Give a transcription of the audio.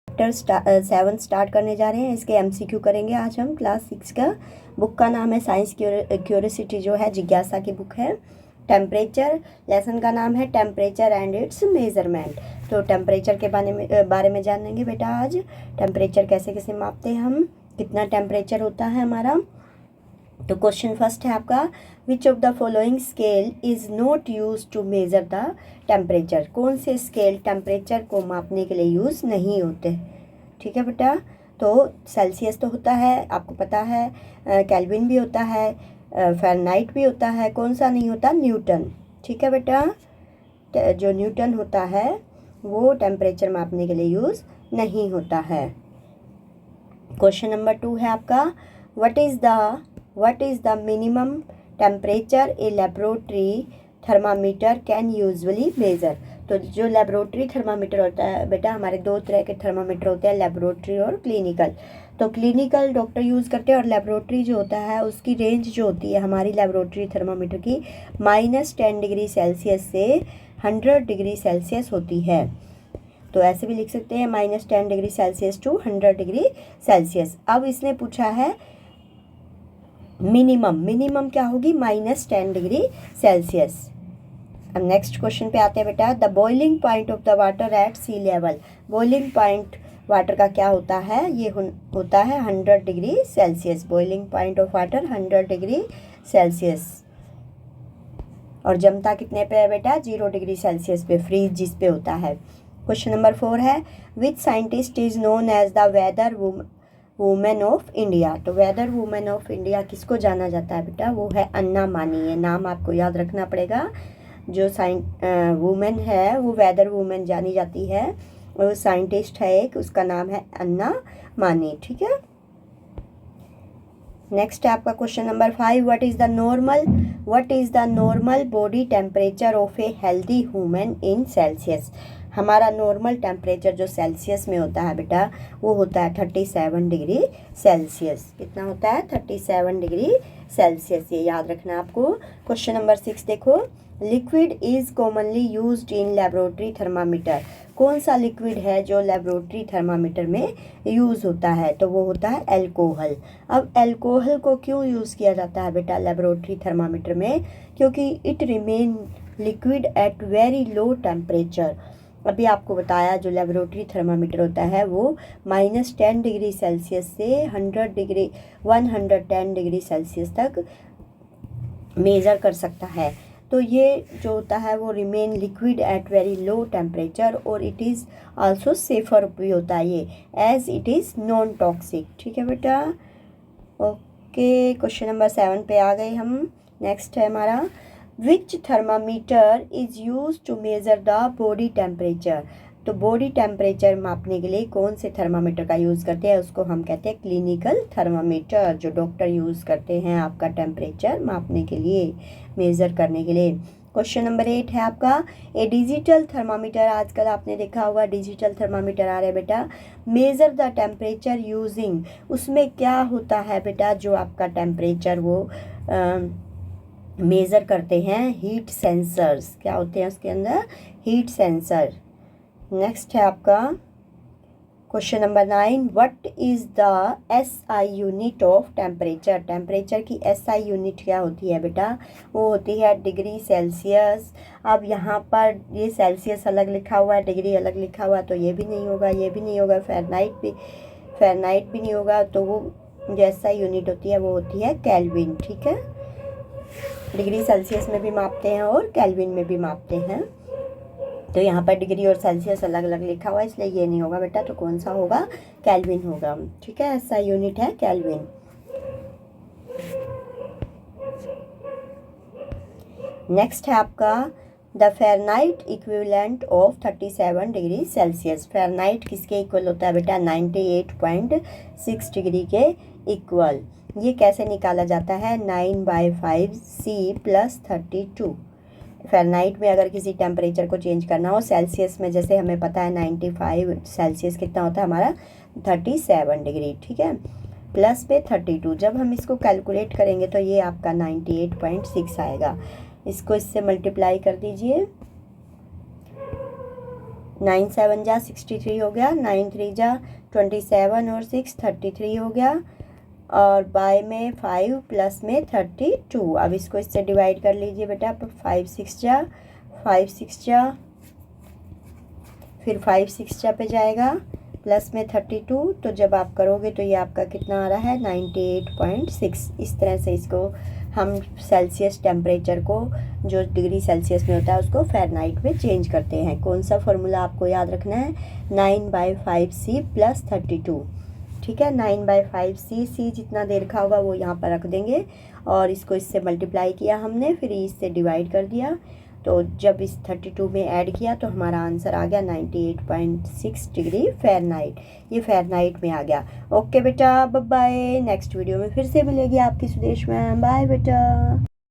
Chapter 7 start करने जा रहे हैं। इसके एमसीक्यू करेंगे आज हम क्लास 6 का। बुक का नाम है साइंस क्यूरियोसिटी, जो है जिज्ञासा की बुक है। टेम्परेचर, लेसन का नाम है टेम्परेचर एंड इट्स मेजरमेंट। तो टेम्परेचर के बारे में जानेंगे बेटा आज। टेम्परेचर कैसे कैसे मापते हैं हम, कितना टेम्परेचर होता है हमारा। तो क्वेश्चन फर्स्ट है आपका, which of the following scale is not use to measure the temperature. कौन से स्केल टेम्परेचर को मापने के लिए यूज़ नहीं होते। ठीक है बेटा, तो सेल्सियस तो होता है, आपको पता है, केल्विन भी होता है, फ़ारेनहाइट भी होता है। कौन सा नहीं होता, न्यूटन। ठीक है बेटा, जो न्यूटन होता है वो टेम्परेचर मापने के लिए यूज़ नहीं होता है। क्वेश्चन नंबर 2 है आपका, what is the minimum temperature a laboratory thermometer can usually measure। तो जो लेबोरेटरी थर्मामीटर होता है बेटा, हमारे दो तरह के थर्मामीटर होते हैं, लेबोरेटरी और क्लिनिकल। तो क्लिनिकल डॉक्टर यूज़ करते हैं और लेबोरेटरी जो होता है उसकी रेंज जो होती है हमारी लेबोरेटरी थर्मामीटर की -10 डिग्री सेल्सियस से 100 डिग्री सेल्सियस होती है। तो ऐसे भी लिख सकते हैं -10 degree Celsius to 100 degree Celsius. अब इसने पूछा है मिनिमम क्या होगी, -10 डिग्री सेल्सियस। अब नेक्स्ट क्वेश्चन पे आते हैं बेटा, the boiling point of the water at sea level. Boiling point water का क्या होता है, ये होता है 100 degree Celsius. Boiling point of water 100 degree Celsius. और जमता कितने पे है बेटा, 0 डिग्री सेल्सियस पे, फ्रीज जिस पे होता है। क्वेश्चन नंबर 4 है, which scientist is known as the weather women of India. तो वेदर वुमेन ऑफ इंडिया किसको जाना जाता है बेटा, वो है अन्ना मानी। ये नाम आपको याद रखना पड़ेगा। जो वुमेन है वो वेदर वुमेन जानी जाती है, और साइंटिस्ट है एक, उसका नाम है अन्ना मानी। ठीक है, नेक्स्ट है आपका question number 5, what is the normal body temperature of a healthy human in Celsius. हमारा नॉर्मल टेम्परेचर जो सेल्सियस में होता है बेटा, वो होता है 37 डिग्री सेल्सियस। कितना होता है, 37 डिग्री सेल्सियस, ये याद रखना आपको। क्वेश्चन नंबर 6 देखो, liquid is commonly used in laboratory thermometer. कौन सा लिक्विड है जो लेबोरेटरी थर्मामीटर में यूज़ होता है, तो वो होता है एल्कोहल। अब एल्कोहल को क्यों यूज़ किया जाता है बेटा लेबोरेटरी थर्मामीटर में, क्योंकि it remain liquid at very low temperature. अभी आपको बताया जो लेबोरेटरी थर्मामीटर होता है वो -10 डिग्री सेल्सियस से 110 डिग्री सेल्सियस तक मेज़र कर सकता है। तो ये जो होता है वो remain liquid at very low temperature, और इट इज़ आल्सो सेफर भी होता है ये, as it is non toxic. ठीक है बेटा, ओके। क्वेश्चन नंबर 7 पे आ गए हम। नेक्स्ट है हमारा, which thermometer is use to measure the body temperature. तो बॉडी टेम्परेचर मापने के लिए कौन से थर्मामीटर का यूज़ करते हैं, उसको हम कहते हैं क्लिनिकल थर्मामीटर, जो डॉक्टर यूज़ करते हैं आपका टेम्परेचर मापने के लिए, मेज़र करने के लिए। क्वेश्चन नंबर 8 है आपका, ए डिजिटल थर्मामीटर। आजकल आपने देखा होगा डिजिटल थर्मामीटर आ रहे हैं बेटा, मेज़र द टेम्परेचर यूजिंग। उसमें क्या होता है बेटा, जो आपका टेम्परेचर वो मेज़र करते हैं, हीट सेंसर्स। क्या होते हैं उसके अंदर, हीट सेंसर। नेक्स्ट है आपका question number 9, what is the SI unit of temperature. Temperature की एसआई यूनिट क्या होती है बेटा, वो होती है डिग्री सेल्सियस। अब यहाँ पर ये सेल्सियस अलग लिखा हुआ है, डिग्री अलग लिखा हुआ है, तो ये भी नहीं होगा, ये भी नहीं होगा, फ़ारेनहाइट भी नहीं होगा। तो वो जो एसआई यूनिट होती है वो होती है केल्विन। ठीक है, डिग्री सेल्सियस में भी मापते हैं और केल्विन में भी मापते हैं। तो यहाँ पर डिग्री और सेल्सियस अलग अलग लिखा हुआ है, इसलिए ये नहीं होगा बेटा, तो कौन सा होगा, केल्विन होगा। ठीक है, ऐसा यूनिट है केल्विन। नेक्स्ट है आपका, the Fahrenheit equivalent of 37 degree Celsius. Fahrenheit किसके इक्वल होता है बेटा, 98.6 डिग्री के इक्वल। ये कैसे निकाला जाता है, 9/5C + 32। फ़ारेनहाइट में अगर किसी टेम्परेचर को चेंज करना हो, सेल्सियस में जैसे हमें पता है 95 सेल्सियस कितना होता है हमारा, 37 डिग्री। ठीक है, प्लस पे 32, जब हम इसको कैलकुलेट करेंगे तो ये आपका 98.6 आएगा। इसको इससे मल्टीप्लाई कर दीजिए, 9 7 जा 63 हो गया, 9 3 जा 27 और 6 33 हो गया, और बाय में 5 प्लस में 32। अब इसको इससे डिवाइड कर लीजिए बेटा। 5 6 जा 5 6 जा, फिर 5 6 जा पे जाएगा प्लस में 32। तो जब आप करोगे तो ये आपका कितना आ रहा है 98.6। इस तरह से इसको हम सेल्सियस टेम्परेचर को, जो डिग्री सेल्सियस में होता है, उसको फ़ारेनहाइट में चेंज करते हैं। कौन सा फॉर्मूला आपको याद रखना है, 9/5C प्लस 32। ठीक है, 9/5C, सी जितना दे रखा होगा वो यहाँ पर रख देंगे, और इसको इससे मल्टीप्लाई किया हमने, फिर इससे डिवाइड कर दिया। तो जब इस 32 में ऐड किया तो हमारा आंसर आ गया 98.6 डिग्री फ़ारेनहाइट। ये फ़ारेनहाइट में आ गया। ओके बेटा, बाय बाय। नेक्स्ट वीडियो में फिर से मिलेगी आपकी सुदेश मैम। बाय बेटा।